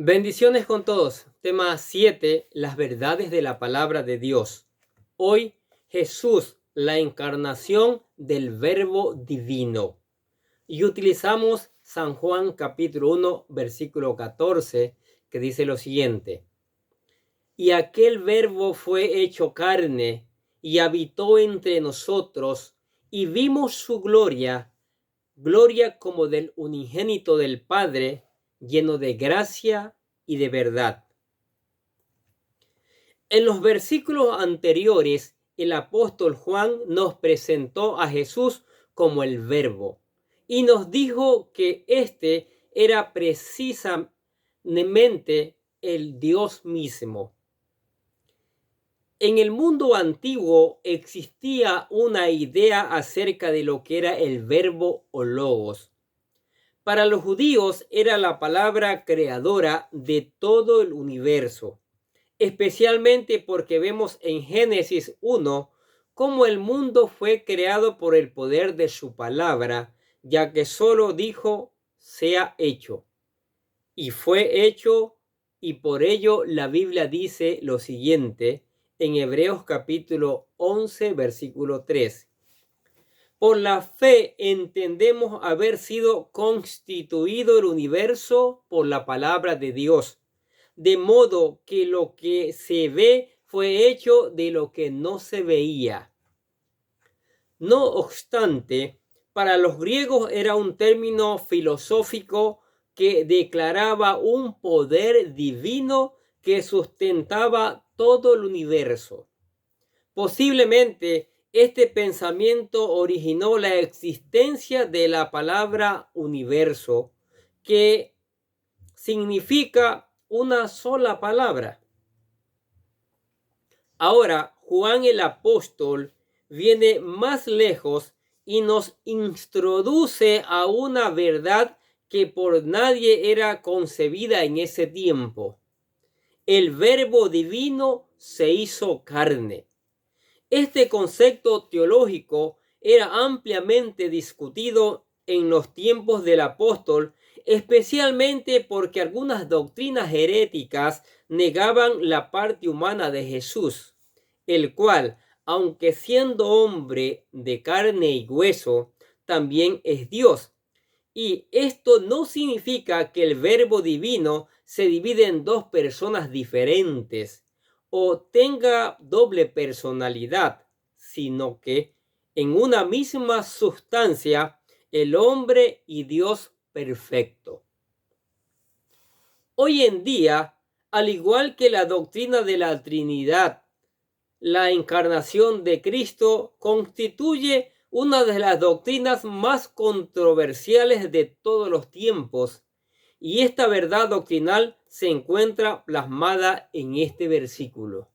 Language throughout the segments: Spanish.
Bendiciones con todos. Tema 7. Las verdades de la palabra de Dios. Hoy, Jesús, la encarnación del Verbo divino. Y utilizamos San Juan capítulo 1, versículo 14, que dice lo siguiente. Y aquel Verbo fue hecho carne y habitó entre nosotros, y vimos su gloria, gloria como del unigénito del Padre, lleno de gracia y de verdad. En los versículos anteriores, el apóstol Juan nos presentó a Jesús como el Verbo y nos dijo que éste era precisamente el Dios mismo. En el mundo antiguo existía una idea acerca de lo que era el verbo o logos. Para los judíos era la palabra creadora de todo el universo, especialmente porque vemos en Génesis 1 cómo el mundo fue creado por el poder de su palabra, ya que solo dijo, sea hecho. Y fue hecho, y por ello la Biblia dice lo siguiente en Hebreos capítulo 11, versículo 3. Por la fe entendemos haber sido constituido el universo por la palabra de Dios, de modo que lo que se ve fue hecho de lo que no se veía. No obstante, para los griegos era un término filosófico que declaraba un poder divino que sustentaba todo el universo. Posiblemente este pensamiento originó la existencia de la palabra universo, que significa una sola palabra. Ahora, Juan el apóstol viene más lejos y nos introduce a una verdad que por nadie era concebida en ese tiempo. El Verbo divino se hizo carne. Este concepto teológico era ampliamente discutido en los tiempos del apóstol, especialmente porque algunas doctrinas heréticas negaban la parte humana de Jesús, el cual, aunque siendo hombre de carne y hueso, también es Dios. Y esto no significa que el Verbo divino se divide en dos personas diferentes o tenga doble personalidad, sino que en una misma sustancia el hombre y Dios perfecto. Hoy en día, al igual que la doctrina de la Trinidad, la encarnación de Cristo constituye una de las doctrinas más controversiales de todos los tiempos, y esta verdad doctrinal se encuentra plasmada en este versículo.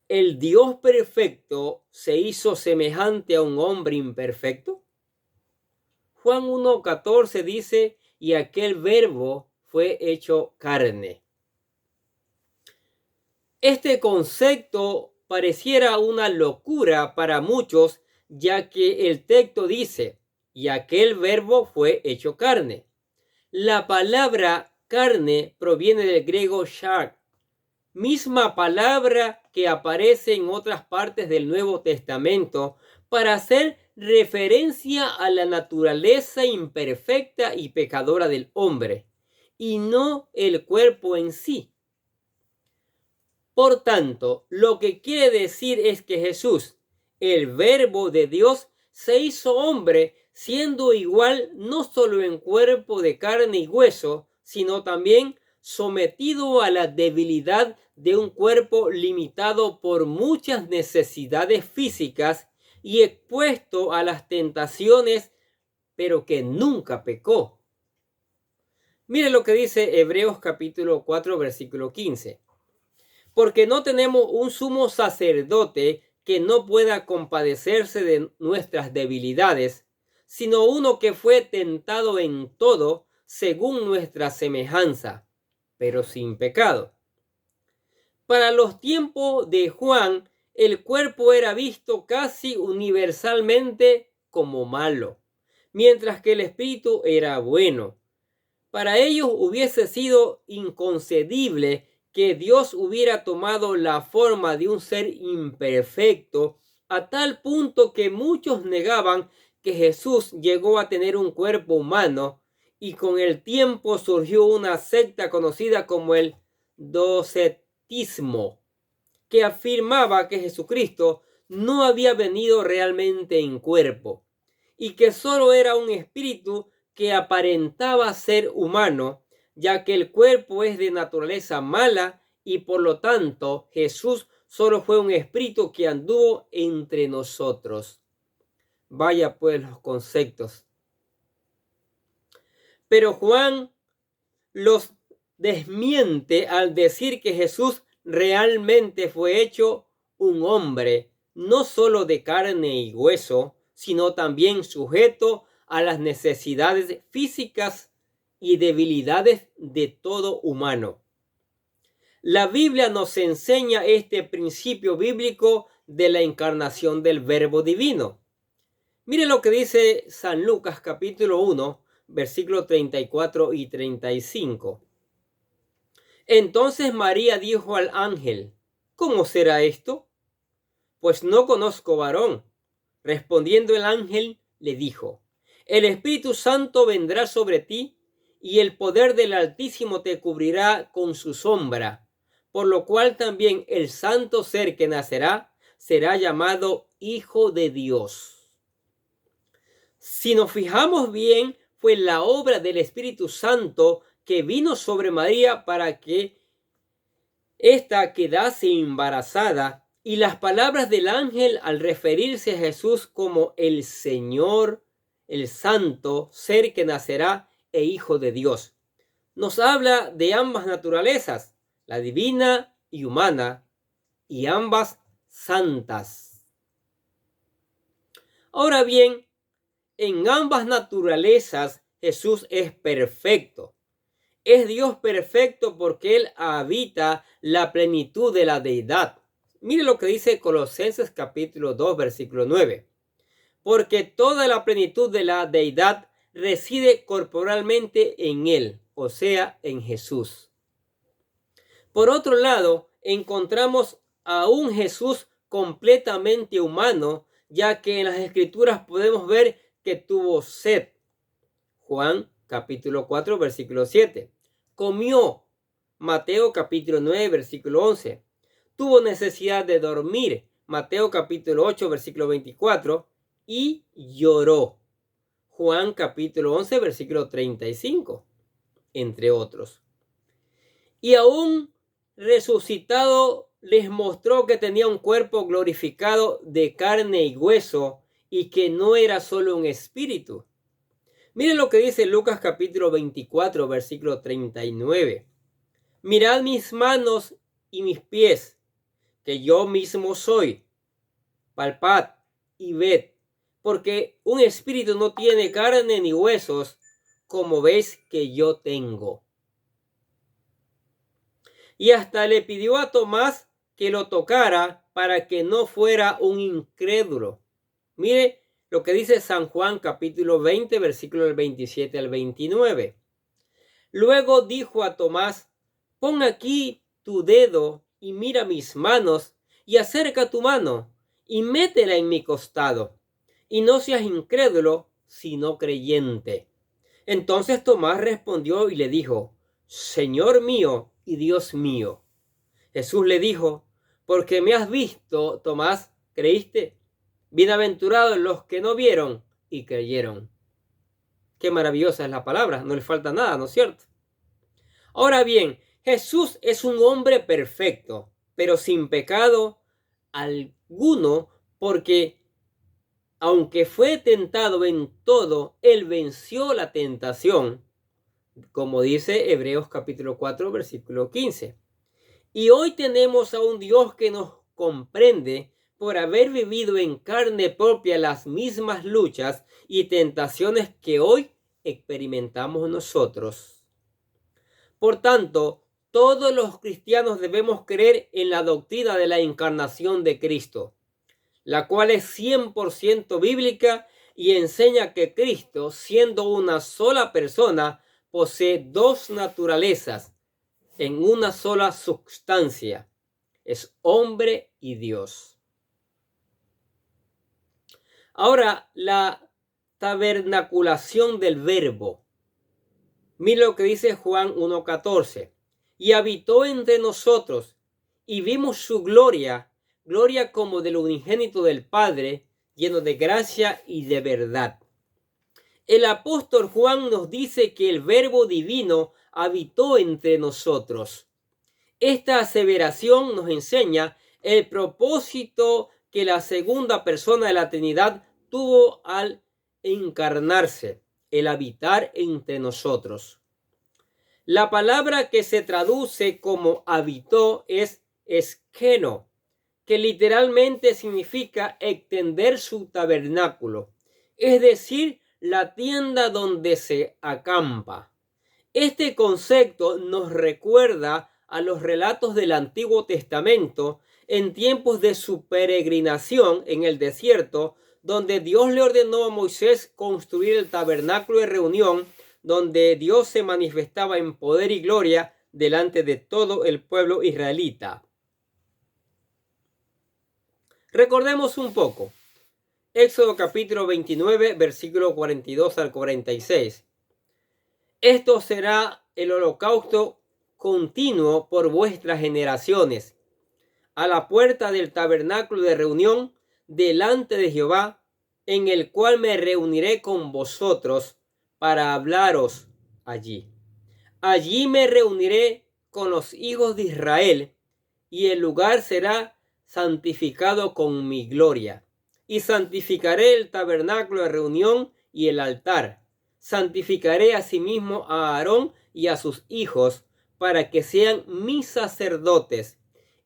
¿El Dios perfecto se hizo semejante a un hombre imperfecto? Juan 1:14 dice, y aquel verbo fue hecho carne. Este concepto pareciera una locura para muchos, ya que el texto dice, y aquel verbo fue hecho carne. La palabra carne proviene del griego shar, misma palabra que aparece en otras partes del Nuevo Testamento para hacer referencia a la naturaleza imperfecta y pecadora del hombre, y no el cuerpo en sí. Por tanto, lo que quiere decir es que Jesús, el Verbo de Dios, se hizo hombre, siendo igual no solo en cuerpo de carne y hueso, sino también sometido a la debilidad de un cuerpo limitado por muchas necesidades físicas y expuesto a las tentaciones, pero que nunca pecó. Mire lo que dice Hebreos capítulo 4, versículo 15. Porque no tenemos un sumo sacerdote que no pueda compadecerse de nuestras debilidades, sino uno que fue tentado en todo según nuestra semejanza, pero sin pecado. Para los tiempos de Juan, el cuerpo era visto casi universalmente como malo, mientras que el espíritu era bueno. Para ellos hubiese sido inconcebible que Dios hubiera tomado la forma de un ser imperfecto, a tal punto que muchos negaban que Jesús llegó a tener un cuerpo humano, y con el tiempo surgió una secta conocida como el docetismo, que afirmaba que Jesucristo no había venido realmente en cuerpo y que solo era un espíritu que aparentaba ser humano, ya que el cuerpo es de naturaleza mala y por lo tanto Jesús solo fue un espíritu que anduvo entre nosotros. Vaya pues los conceptos. Pero Juan los desmiente al decir que Jesús realmente fue hecho un hombre, no solo de carne y hueso, sino también sujeto a las necesidades físicas y debilidades de todo humano. La Biblia nos enseña este principio bíblico de la encarnación del Verbo divino. Mire lo que dice San Lucas capítulo 1, versículos 34 y 35. Entonces María dijo al ángel: ¿Cómo será esto? Pues no conozco varón. Respondiendo el ángel, le dijo: El Espíritu Santo vendrá sobre ti, y el poder del Altísimo te cubrirá con su sombra, por lo cual también el santo ser que nacerá será llamado Hijo de Dios. Si nos fijamos bien, fue la obra del Espíritu Santo que vino sobre María para que ésta quedase embarazada, y las palabras del ángel al referirse a Jesús como el Señor, el Santo, ser que nacerá e Hijo de Dios, nos habla de ambas naturalezas, la divina y humana, y ambas santas. Ahora bien, en ambas naturalezas Jesús es perfecto. Es Dios perfecto porque Él habita la plenitud de la deidad. Mire lo que dice Colosenses capítulo 2, versículo 9. Porque toda la plenitud de la deidad reside corporalmente en Él, o sea, en Jesús. Por otro lado, encontramos a un Jesús completamente humano, ya que en las Escrituras podemos ver que tuvo sed. Juan capítulo 4, versículo 7. Comió. Mateo capítulo 9, versículo 11. Tuvo necesidad de dormir. Mateo capítulo 8, versículo 24. Y lloró. Juan capítulo 11, versículo 35. Entre otros. Y aún resucitado les mostró que tenía un cuerpo glorificado de carne y hueso y que no era solo un espíritu. Miren lo que dice Lucas capítulo 24, versículo 39. Mirad mis manos y mis pies, que yo mismo soy. Palpad y ved, porque un espíritu no tiene carne ni huesos, como veis que yo tengo. Y hasta le pidió a Tomás que lo tocara para que no fuera un incrédulo. Mire lo que dice San Juan capítulo 20, versículo del 27 al 29. Luego dijo a Tomás: Pon aquí tu dedo y mira mis manos, y acerca tu mano y métela en mi costado, y no seas incrédulo, sino creyente. Entonces Tomás respondió y le dijo: Señor mío y Dios mío. Jesús le dijo: Porque me has visto, Tomás, ¿creíste? Bienaventurados los que no vieron y creyeron. Qué maravillosa es la palabra, no le falta nada, ¿no es cierto? Ahora bien, Jesús es un hombre perfecto, pero sin pecado alguno, porque aunque fue tentado en todo, él venció la tentación, como dice Hebreos capítulo 4, versículo 15. Y hoy tenemos a un Dios que nos comprende por haber vivido en carne propia las mismas luchas y tentaciones que hoy experimentamos nosotros. Por tanto, todos los cristianos debemos creer en la doctrina de la encarnación de Cristo, la cual es 100% bíblica y enseña que Cristo, siendo una sola persona, posee dos naturalezas en una sola sustancia. Es hombre y Dios. Ahora, la tabernaculación del Verbo. Mira lo que dice Juan 1:14. Y habitó entre nosotros, y vimos su gloria, gloria como del unigénito del Padre, lleno de gracia y de verdad. El apóstol Juan nos dice que el Verbo divino habitó entre nosotros. Esta aseveración nos enseña el propósito que la segunda persona de la Trinidad tuvo al encarnarse, el habitar entre nosotros. La palabra que se traduce como habitó es esqueno, que literalmente significa extender su tabernáculo, es decir, la tienda donde se acampa. Este concepto nos recuerda a los relatos del Antiguo Testamento en tiempos de su peregrinación en el desierto, donde Dios le ordenó a Moisés construir el tabernáculo de reunión, donde Dios se manifestaba en poder y gloria delante de todo el pueblo israelita. Recordemos un poco. Éxodo capítulo 29, versículo 42 al 46. Esto será el holocausto continuo por vuestras generaciones, a la puerta del tabernáculo de reunión delante de Jehová, en el cual me reuniré con vosotros para hablaros allí. Allí me reuniré con los hijos de Israel, y el lugar será santificado con mi gloria. Y santificaré el tabernáculo de reunión y el altar. Santificaré asimismo a Aarón y a sus hijos, para que sean mis sacerdotes,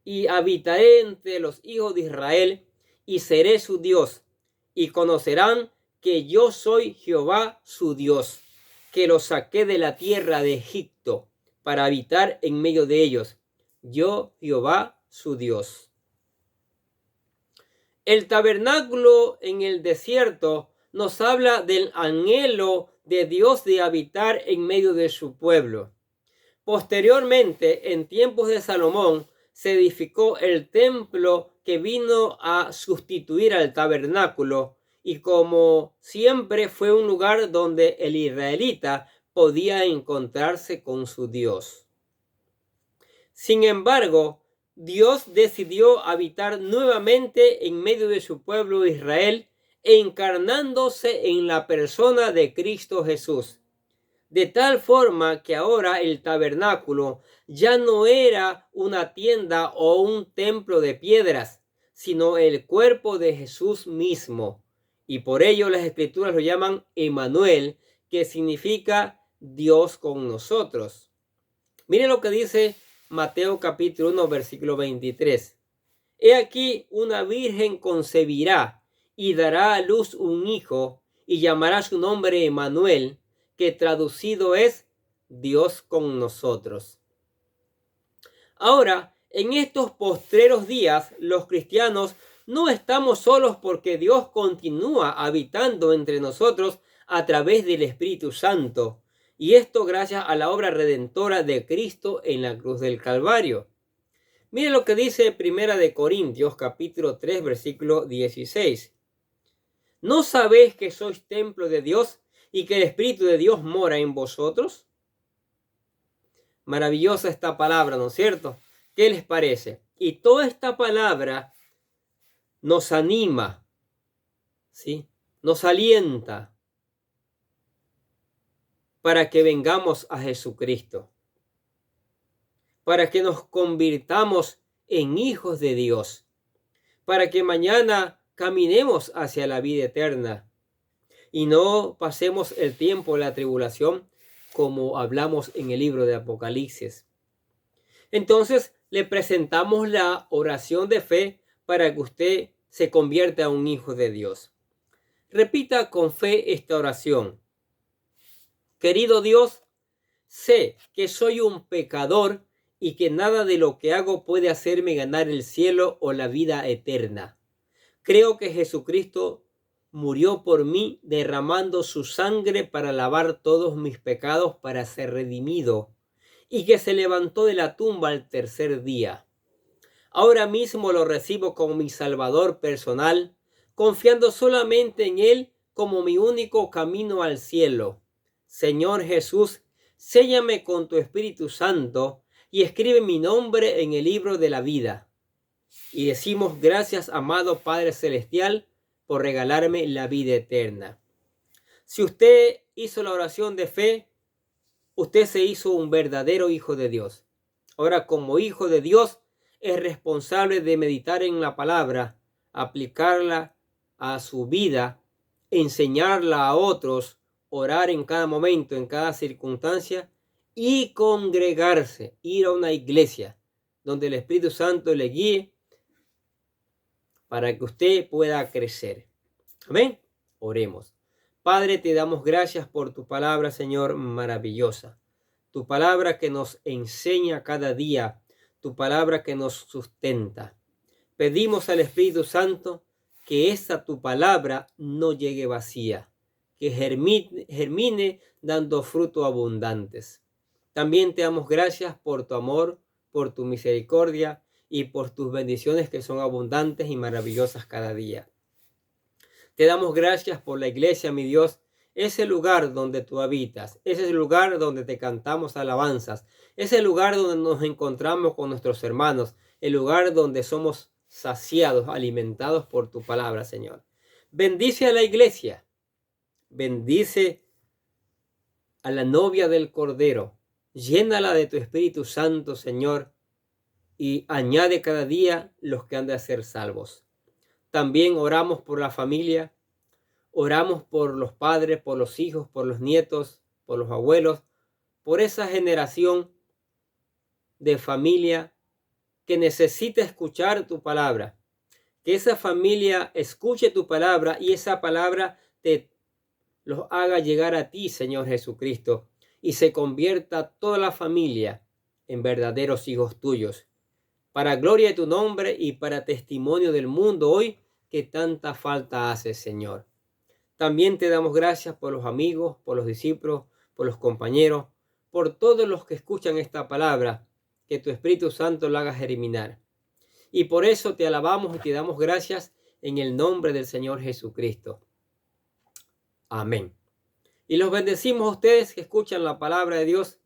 y habitaré entre los hijos de Israel, y seré su Dios, y conocerán que yo soy Jehová su Dios, que los saqué de la tierra de Egipto, para habitar en medio de ellos. Yo, Jehová su Dios. El tabernáculo en el desierto nos habla del anhelo de Dios de habitar en medio de su pueblo. Posteriormente, en tiempos de Salomón, se edificó el templo que vino a sustituir al tabernáculo, y como siempre fue un lugar donde el israelita podía encontrarse con su Dios. Sin embargo, Dios decidió habitar nuevamente en medio de su pueblo Israel, encarnándose en la persona de Cristo Jesús. De tal forma que ahora el tabernáculo ya no era una tienda o un templo de piedras, sino el cuerpo de Jesús mismo. Y por ello las escrituras lo llaman Emmanuel, que significa Dios con nosotros. Miren lo que dice Mateo capítulo 1, versículo 23. He aquí una virgen concebirá y dará a luz un hijo, y llamará su nombre Emmanuel, que traducido es Dios con nosotros. Ahora, en estos postreros días, los cristianos no estamos solos, porque Dios continúa habitando entre nosotros a través del Espíritu Santo. Y esto gracias a la obra redentora de Cristo en la cruz del Calvario. Miren lo que dice Primera de Corintios capítulo 3 versículo 16. ¿No sabéis que sois templo de Dios y que el Espíritu de Dios mora en vosotros? Maravillosa esta palabra, ¿no es cierto? ¿Qué les parece? Y toda esta palabra nos anima, ¿sí? Nos alienta para que vengamos a Jesucristo, para que nos convirtamos en hijos de Dios, para que mañana caminemos hacia la vida eterna y no pasemos el tiempo de la tribulación, como hablamos en el libro de Apocalipsis. Entonces le presentamos la oración de fe para que usted se convierta en un hijo de Dios. Repita con fe esta oración. Querido Dios, sé que soy un pecador y que nada de lo que hago puede hacerme ganar el cielo o la vida eterna. Creo que Jesucristo murió por mí, derramando su sangre para lavar todos mis pecados, para ser redimido, y que se levantó de la tumba al tercer día. Ahora mismo lo recibo como mi Salvador personal, confiando solamente en Él como mi único camino al cielo. Señor Jesús, séllame con tu Espíritu Santo y escribe mi nombre en el libro de la vida. Y decimos gracias, amado Padre Celestial, por regalarme la vida eterna. Si usted hizo la oración de fe, usted se hizo un verdadero hijo de Dios. Ahora, como hijo de Dios, es responsable de meditar en la palabra, aplicarla a su vida, enseñarla a otros, orar en cada momento, en cada circunstancia y congregarse, ir a una iglesia donde el Espíritu Santo le guíe para que usted pueda crecer. Amén. Oremos. Padre, te damos gracias por tu palabra, Señor, maravillosa. Tu palabra que nos enseña cada día, tu palabra que nos sustenta. Pedimos al Espíritu Santo que esa tu palabra no llegue vacía, que germine dando frutos abundantes. También te damos gracias por tu amor, por tu misericordia y por tus bendiciones que son abundantes y maravillosas cada día. Te damos gracias por la iglesia, mi Dios, ese lugar donde tú habitas, ese lugar donde te cantamos alabanzas, ese lugar donde nos encontramos con nuestros hermanos, el lugar donde somos saciados, alimentados por tu palabra, Señor. Bendice a la iglesia, bendice a la novia del Cordero, llénala de tu Espíritu Santo, Señor, y añade cada día los que han de ser salvos. También oramos por la familia, oramos por los padres, por los hijos, por los nietos, por los abuelos, por esa generación de familia que necesita escuchar tu palabra. Que esa familia escuche tu palabra y esa palabra te los haga llegar a ti, Señor Jesucristo, y se convierta toda la familia en verdaderos hijos tuyos. Para gloria de tu nombre y para testimonio del mundo hoy que tanta falta hace, Señor. También te damos gracias por los amigos, por los discípulos, por los compañeros, por todos los que escuchan esta palabra, que tu Espíritu Santo la haga germinar. Y por eso te alabamos y te damos gracias en el nombre del Señor Jesucristo. Amén. Y los bendecimos a ustedes que escuchan la palabra de Dios.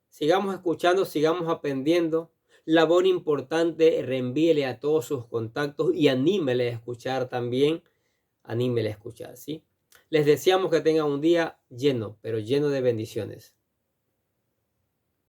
Sigamos escuchando, sigamos aprendiendo. Labor importante, reenvíele a todos sus contactos y anímele a escuchar también. Anímele a escuchar, ¿sí? Les deseamos que tengan un día lleno, pero lleno de bendiciones.